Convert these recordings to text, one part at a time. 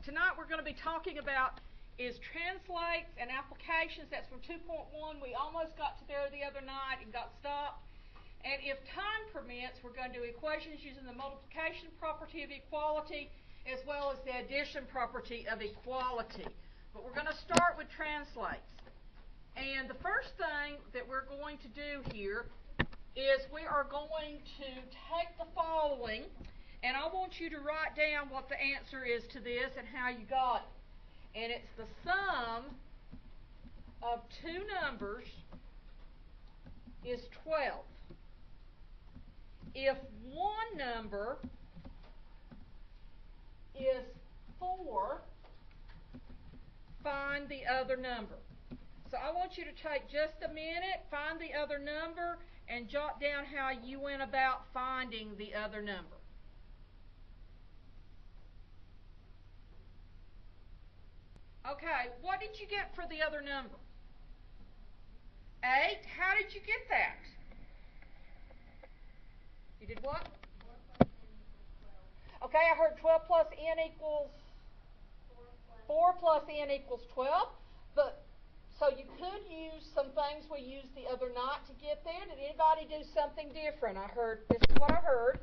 tonight we're going to be talking about is translates and applications. That's from 2.1. We almost got to there the other night and got stopped. And if time permits, we're going to do equations using the multiplication property of equality as well as the addition property of equality. But we're going to start with translates. And the first thing that we're going to do here is we are going to take the following, and I want you to write down what the answer is to this and how you got it. And it's the sum of two numbers is 12. If one number is 4, find the other number. So I want you to take just a minute, find the other number, and jot down how you went about finding the other number. Okay, what did you get for the other number? 8. How did you get that? You did what? 12. Okay, I heard 12 plus n equals 4 plus n equals 12. But so you could use some things we used the other night to get there. Did anybody do something different? I heard, this is what I heard.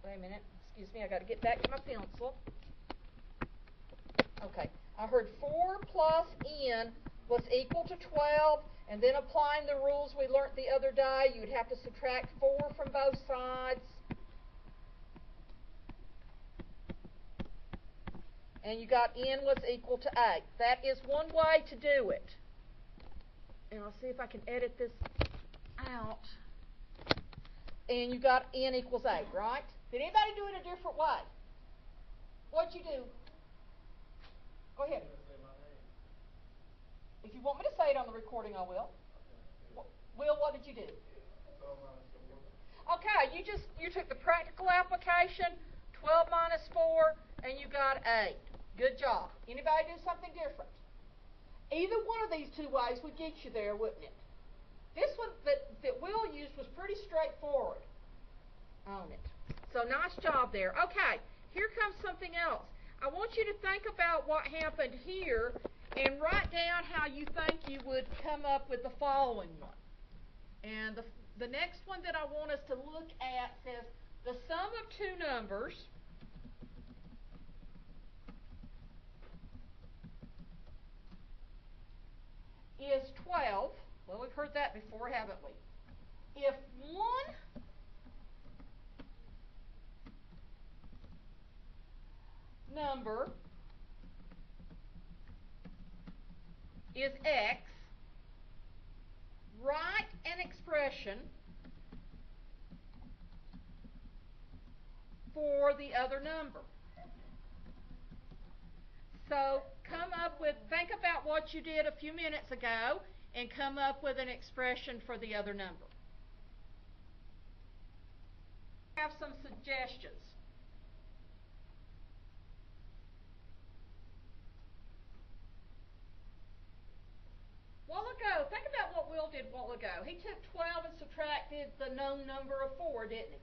Wait a minute, excuse me, I got to get back to my pencil. Okay, I heard 4 plus n was equal to 12, and then applying the rules we learned the other day, you would have to subtract 4 from both sides. And you got n was equal to 8. That is one way to do it. And I'll see if I can edit this out. And you got n equals 8, right? Did anybody do it a different way? What'd you do? Go ahead. If you want me to say it on the recording, I will. Will, what did you do? Okay, you took the practical application, 12 minus 4, and you got 8. Good job. Anybody do something different? Either one of these two ways would get you there, wouldn't it? This one that Will used was pretty straightforward on it. So nice job there. Okay, here comes something else. I want you to think about what happened here and write down how you think you would come up with the following one. And the next one that I want us to look at says the sum of two numbers is 12. Well, we've heard that before, haven't we? If one number is x, write an expression for the other number. So think about what you did a few minutes ago and come up with an expression for the other number. I have some suggestions. Think about what Will did a while ago. He took 12 and subtracted the known number of 4, didn't he?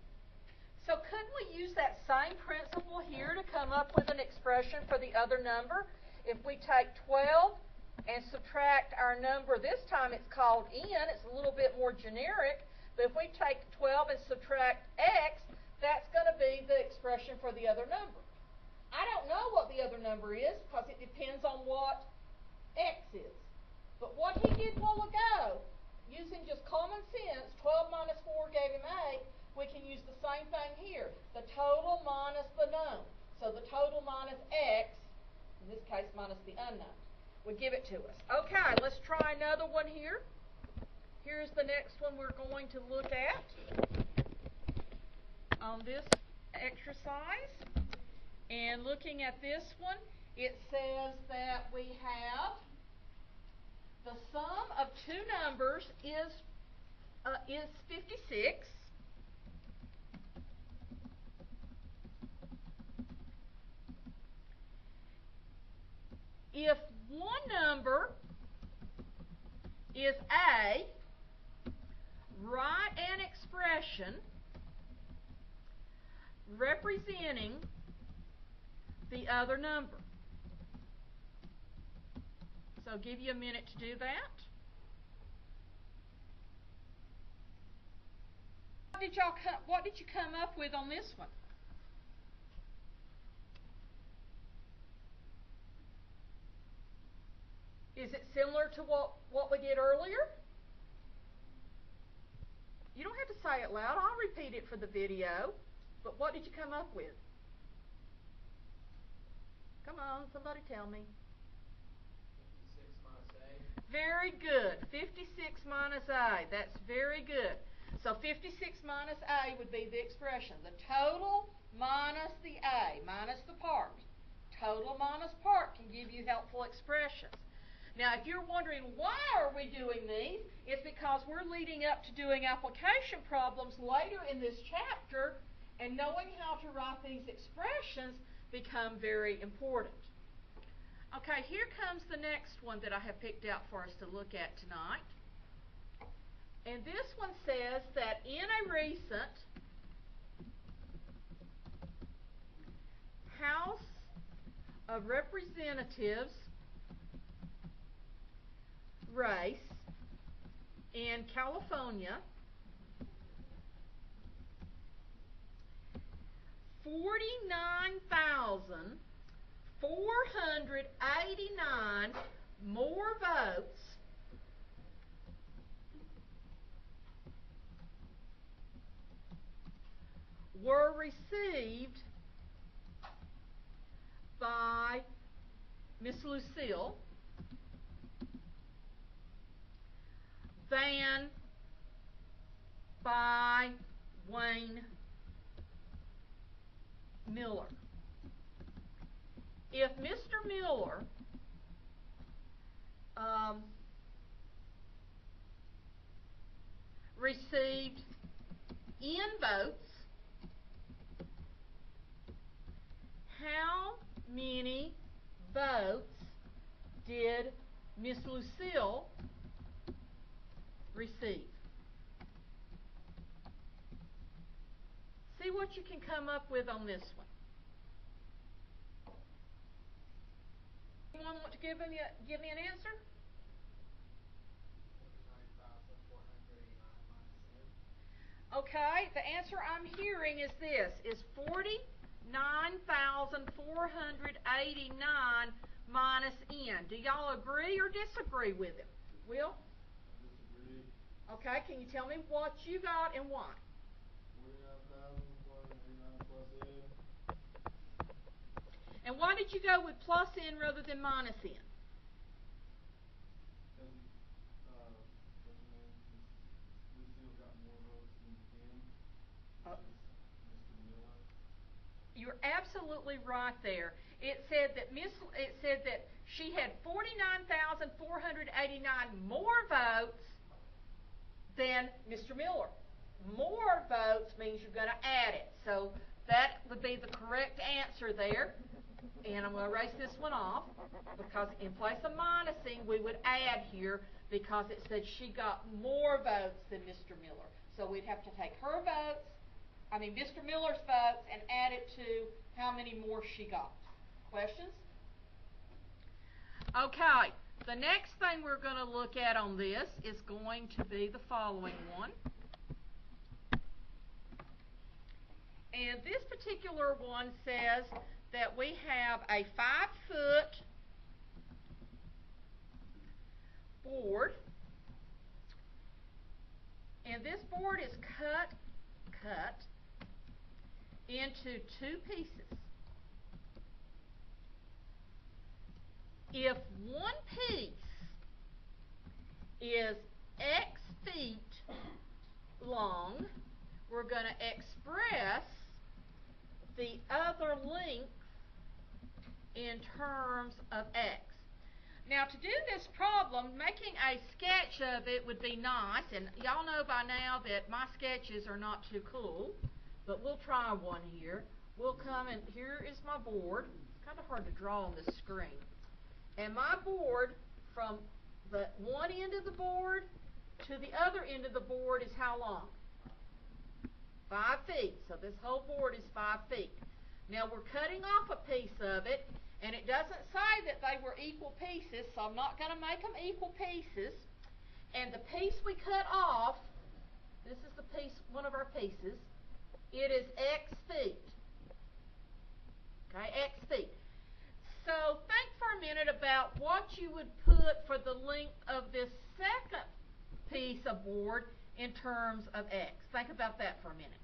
So couldn't we use that same principle here to come up with an expression for the other number? If we take 12 and subtract our number, this time it's called n, it's a little bit more generic, but if we take 12 and subtract x, that's going to be the expression for the other number. I don't know what the other number is because it depends on what x is. But what he did a while ago, using just common sense, 12 minus 4 gave him 8, we can use the same thing here. The total minus the known. So the total minus x, in this case minus the unknown, would give it to us. Okay, let's try another one here. Here's the next one we're going to look at on this exercise. And looking at this one, it says that we have the sum of two numbers is 56. If one number is a, write an expression representing the other number. So I'll give you a minute to do that. What did you come up with on this one? Is it similar to what we did earlier? You don't have to say it loud. I'll repeat it for the video. But what did you come up with? Come on, somebody tell me. 56 minus A. Very good. 56 minus A. That's very good. So 56 minus A would be the expression. The total minus the A, minus the part. Total minus part can give you helpful expressions. Now, if you're wondering why are we doing these, it's because we're leading up to doing application problems later in this chapter, and knowing how to write these expressions become very important. Okay, here comes the next one that I have picked out for us to look at tonight. And this one says that in a recent House of Representatives race in California, 49,489 more votes were received by Miss Lucille than by Wayne Miller. If Mr. Miller received N votes, how many votes did Miss Lucille receive? See what you can come up with on this one. Anyone want to give me an answer? 49,489 minus N. Okay, the answer I'm hearing is this, is 49,489 minus N. Do y'all agree or disagree with it? Will? Disagree. Okay, can you tell me what you got and why? 49,489 plus N. And why did you go with plus N rather than minus N? Lucille got more votes than N. Mr. Miller. You're absolutely right there. It said that she had 49,489 more votes than Mr. Miller. More votes means you're going to add it. So that would be the correct answer there. And I'm going to erase this one off because in place of minusing, we would add here because it said she got more votes than Mr. Miller. So we'd have to take her votes, Mr. Miller's votes, and add it to how many more she got. Questions? Okay, the next thing we're going to look at on this is going to be the following one. And this particular one says that we have a 5-foot board, and this board is cut into 2 pieces. If one piece is X feet long, we're going to express the other length in terms of X. Now, to do this problem, making a sketch of it would be nice, and y'all know by now that my sketches are not too cool, but we'll try one here. We'll come and here is my board. It's kind of hard to draw on this screen. And my board, from the one end of the board to the other end of the board is how long? 5 feet. So this whole board is 5 feet. Now we're cutting off a piece of it, And it doesn't say that they were equal pieces, so I'm not going to make them equal pieces. And the piece we cut off, this is the piece, one of our pieces, it is x feet. Okay, x feet. So think for a minute about what you would put for the length of this second piece of board in terms of x. Think about that for a minute.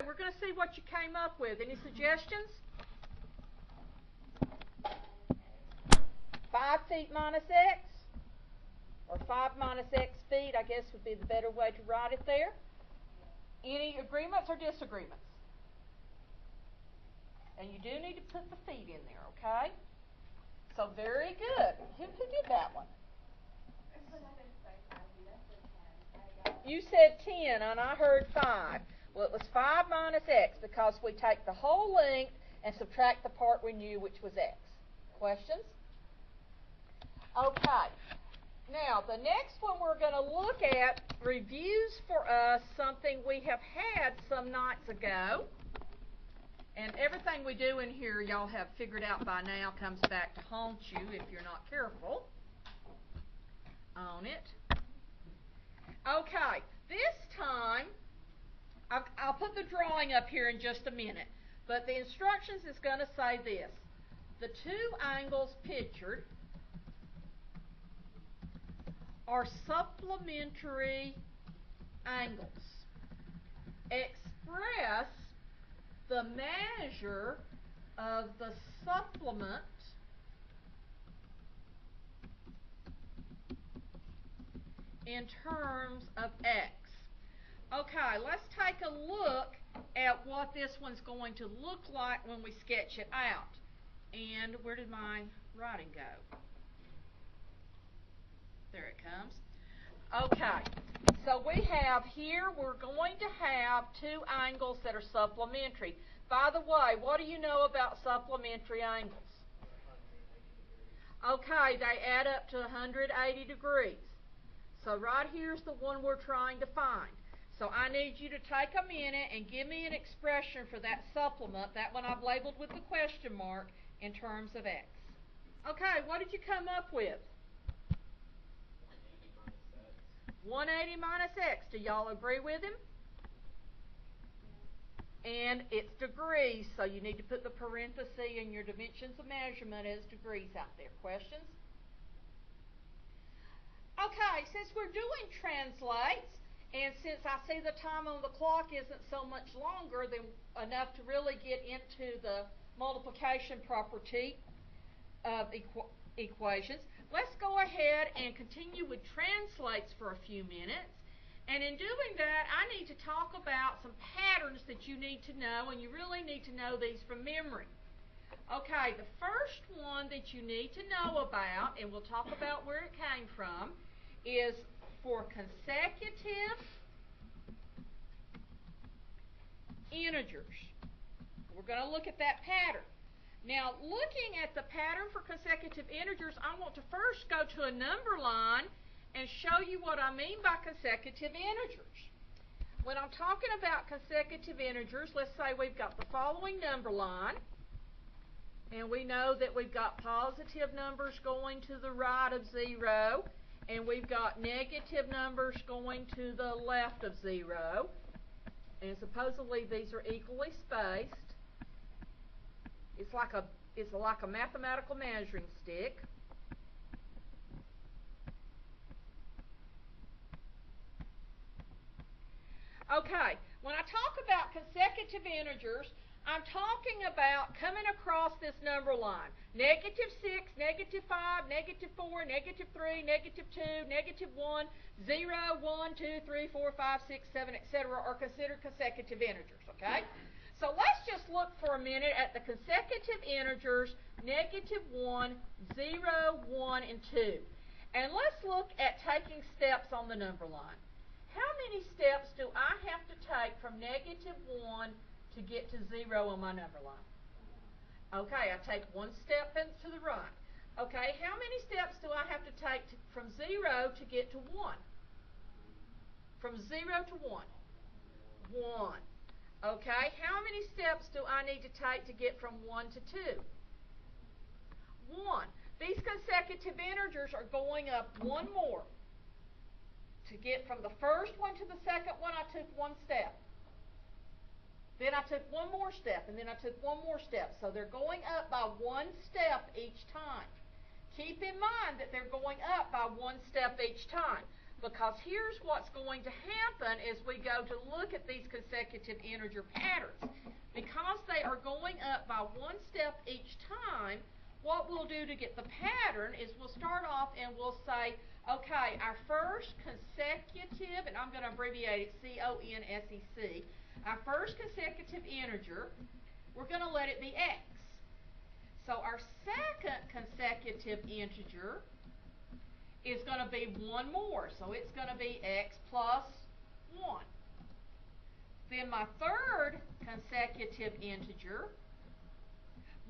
We're going to see what you came up with. Any suggestions? 5 feet minus x, or 5 minus x feet, I guess would be the better way to write it there. Any agreements or disagreements? And you do need to put the feet in there, okay? So very good. Who did that one? You said 10, and I heard 5. Well, it was 5 minus x because we take the whole length and subtract the part we knew, which was x. Questions? Okay. Now, the next one we're going to look at reviews for us something we have had some nights ago. And everything we do in here, y'all have figured out by now, comes back to haunt you if you're not careful on it. Okay, this time, I'll put the drawing up here in just a minute, but the instructions is going to say this. The two angles pictured are supplementary angles. Express the measure of the supplement in terms of x. Okay, let's take a look at what this one's going to look like when we sketch it out. And where did my writing go? There it comes. Okay, so we have here, we're going to have two angles that are supplementary. By the way, what do you know about supplementary angles? Okay, they add up to 180 degrees. So right here's the one we're trying to find. So I need you to take a minute and give me an expression for that supplement, that one I've labeled with the question mark, in terms of x. Okay, what did you come up with? 180 minus x. Do y'all agree with him? And it's degrees, so you need to put the parenthesis in your dimensions of measurement as degrees out there. Questions? Okay, since we're doing translates, and since I see the time on the clock isn't so much longer than enough to really get into the multiplication property of equations, let's go ahead and continue with translates for a few minutes. And in doing that, I need to talk about some patterns that you need to know, and you really need to know these from memory. Okay, the first one that you need to know about, and we'll talk about where it came from, is for consecutive integers. We're going to look at that pattern. Now, looking at the pattern for consecutive integers, I want to first go to a number line and show you what I mean by consecutive integers. When I'm talking about consecutive integers, let's say we've got the following number line, and we know that we've got positive numbers going to the right of 0, and we've got negative numbers going to the left of 0, and supposedly these are equally spaced. It's like a mathematical measuring stick. Okay, when I talk about consecutive integers, I'm talking about coming across this number line. Negative 6, negative 5, negative 4, negative 3, negative 2, negative 1, 0, 1, 2, 3, 4, 5, 6, 7, etc. are considered consecutive integers, okay? So let's just look for a minute at the consecutive integers, negative 1, 0, 1, and 2. And let's look at taking steps on the number line. How many steps do I have to take from negative 1 to get to 0 on my number line? Okay, I take one step to the right. Okay, how many steps do I have to take from 0 to get to 1? From 0 to 1? 1. Okay, how many steps do I need to take to get from 1 to 2? 1. These consecutive integers are going up one more. To get from the first one to the second one, I took 1 step. Then I took 1 more step, and then I took 1 more step. So they're going up by 1 step each time. Keep in mind that they're going up by 1 step each time, because here's what's going to happen as we go to look at these consecutive integer patterns. Because they are going up by 1 step each time, what we'll do to get the pattern is we'll start off and we'll say, okay, our first consecutive, and I'm going to abbreviate it C-O-N-S-E-C, our first consecutive integer, we're going to let it be x. So our second consecutive integer is going to be 1 more. So it's going to be x plus 1. Then my third consecutive integer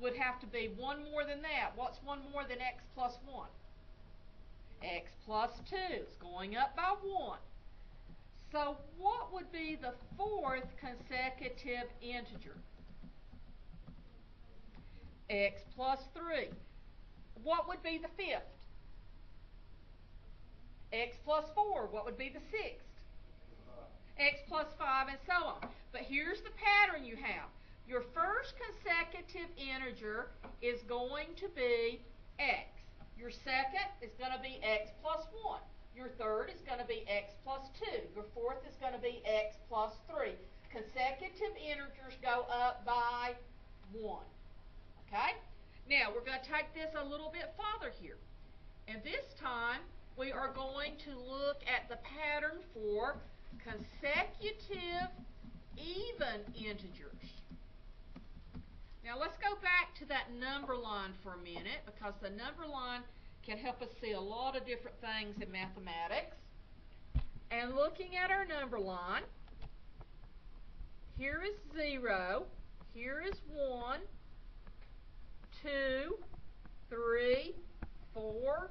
would have to be 1 more than that. What's 1 more than x plus 1? X plus 2. It's going up by 1. So what would be the fourth consecutive integer? X plus 3. What would be the fifth? X plus 4. What would be the sixth? X plus 5, and so on. But here's the pattern you have. Your first consecutive integer is going to be x. Your second is going to be x plus 1. Your third is going to be x plus 2. Your fourth is going to be x plus 3. Consecutive integers go up by 1. Okay? Now, we're going to take this a little bit farther here. And this time, we are going to look at the pattern for consecutive even integers. Now, let's go back to that number line for a minute, because the number line can help us see a lot of different things in mathematics. And looking at our number line, here is 0, here is 1, 2, 3, 4,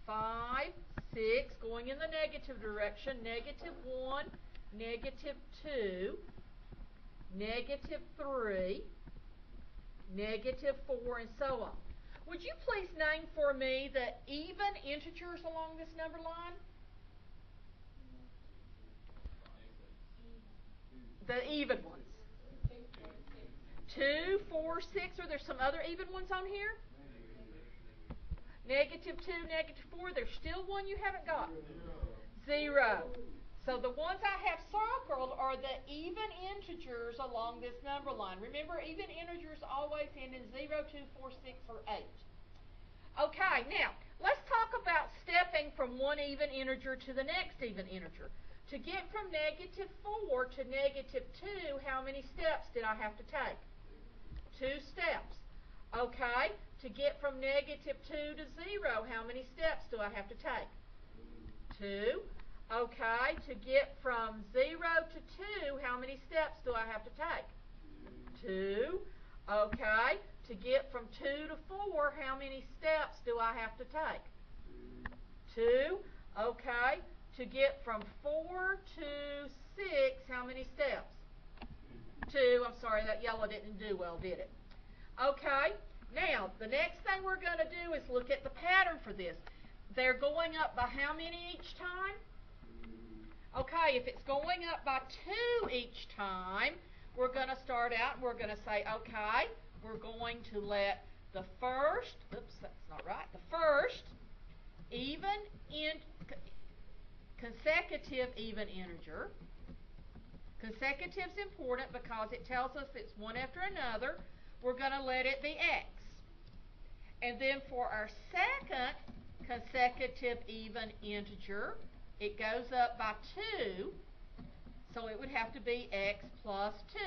5, 6, going in the negative direction, negative 1, negative 2, negative 3, negative 4, and so on. Would you please name for me the even integers along this number line? The even ones. 2, 4, 6. Are there some other even ones on here? Negative 2, negative 4. There's still one you haven't got. 0. So the ones I have circled are the even integers along this number line. Remember, even integers always end in 0, 2, 4, 6, or 8. Okay, now, let's talk about stepping from one even integer to the next even integer. To get from negative 4 to negative 2, how many steps did I have to take? 2 steps. Okay, to get from negative 2 to 0, how many steps do I have to take? 2. Okay, to get from 0 to 2, how many steps do I have to take? 2. Okay, to get from 2 to 4, how many steps do I have to take? 2. Okay, to get from 4 to 6, how many steps? 2. I'm sorry, that yellow didn't do well, did it? Okay, now, the next thing we're going to do is look at the pattern for this. They're going up by how many each time? Okay, if it's going up by 2 each time, we're going to start out and we're going to say, okay, we're going to let the first, oops, that's not right, the first consecutive even integer. Consecutive's important because it tells us it's one after another. We're going to let it be x. And then for our second consecutive even integer, it goes up by 2, so it would have to be x plus 2.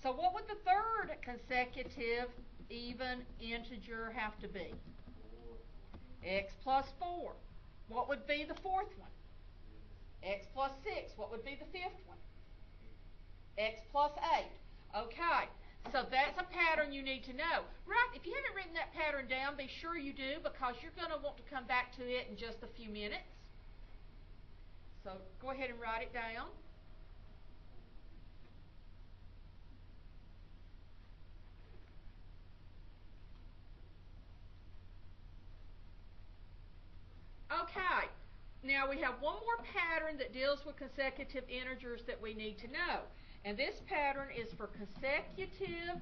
So what would the third consecutive even integer have to be? X plus 4. What would be the fourth one? X plus 6. What would be the fifth one? X plus 8. Okay, so that's a pattern you need to know. Right, if you haven't written that pattern down, be sure you do, because you're going to want to come back to it in just a few minutes. So go ahead and write it down. Now we have one more pattern that deals with consecutive integers that we need to know. And this pattern is for consecutive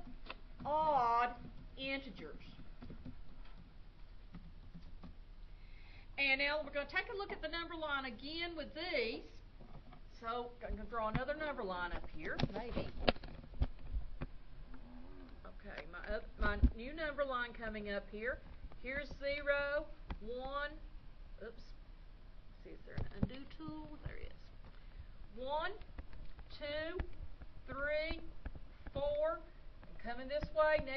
odd integers. And now we're going to take a look at the number line again with these. So I'm going to draw another number line up here, maybe. Okay, my new number line coming up here. Here's 0, 1. Oops. See, is there an undo tool? There it is. 1, 2, 3, 4. I'm coming this way. -1,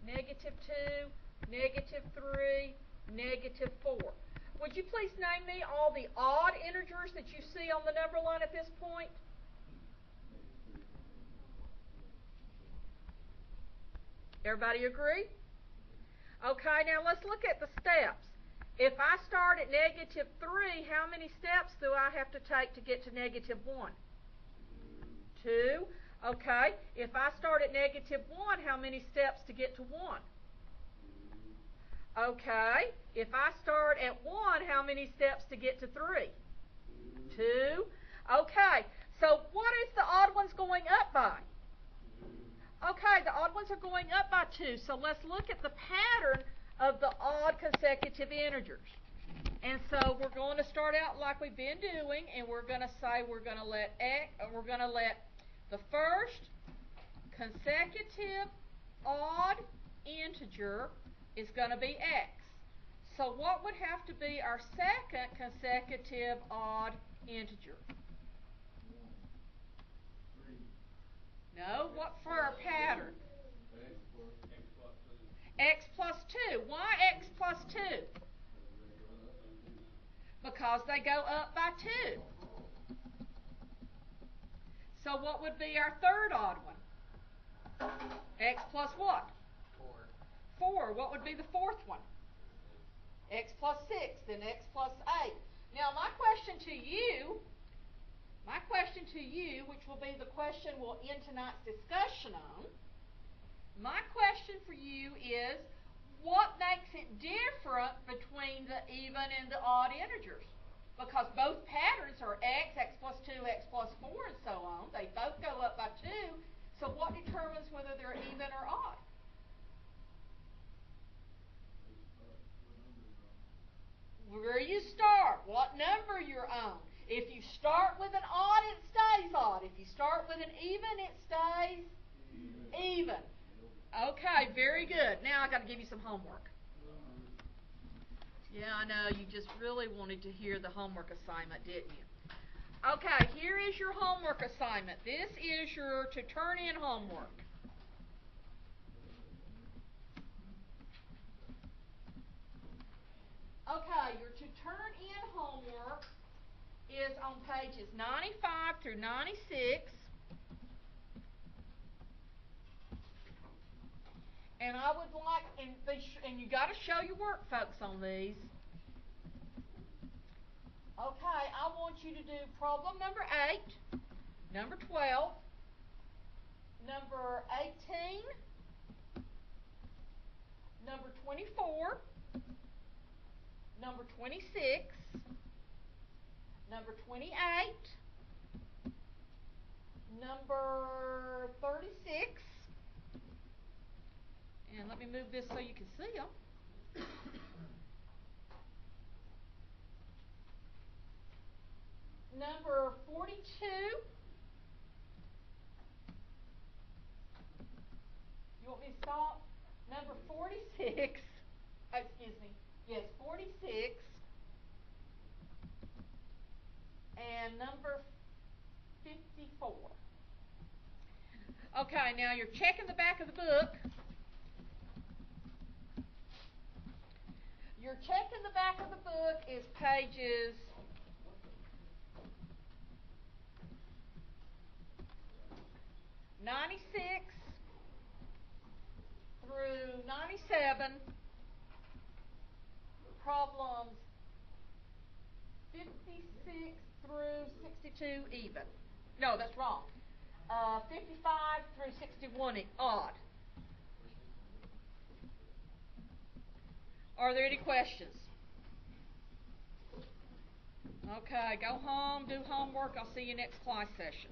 -2, -3, -4. Would you please name me all the odd integers that you see on the number line at this point? Everybody agree? Okay, now let's look at the steps. If I start at -3, how many steps do I have to take to get to -1? 2. Okay, if I start at -1, how many steps to get to 1? Okay, if I start at 1, how many steps to get to 3? 2. Okay, so what is the odd ones going up by? Okay, the odd ones are going up by 2. So let's look at the pattern of the odd consecutive integers. And so we're going to start out like we've been doing, and we're going to say we're going to let the first consecutive odd integer is going to be x. So what would have to be our second consecutive odd integer? 3. No, what for our pattern? X plus 2. Why x plus 2? Because they go up by 2. So what would be our third odd one? X plus what? 4. What would be the fourth one? X plus 6, then x plus 8. Now my question to you, which will be the question we'll end tonight's discussion on, my question for you is, what makes it different between the even and the odd integers? Because both patterns are x, x plus 2, x plus 4, and so on. They both go up by 2. So what determines whether they're even or odd? Where you start, what number you're on. If you start with an odd, it stays odd. If you start with an even, it stays even. Okay, very good. Now I've got to give you some homework. Yeah, I know. You just really wanted to hear the homework assignment, didn't you? Okay, here is your homework assignment. This is your to turn in homework. Okay, your to turn in homework is on pages 95 through 96. And I would like, and you got to show your work, folks, on these. Okay, I want you to do problem number 8, number 12, number 18, number 24, number 26, number 28, number 36, and let me move this so you can see them. Number 42. You want me to stop? Number 46. Oh, excuse me. Yes, 46. And number 54. Okay, now you're checking the back of the book. Your check in the back of the book is pages 96 through 97, problems 56 through 62 even. No, that's wrong. 55 through 61 odd. Are there any questions? Okay, go home, do homework. I'll see you next class session.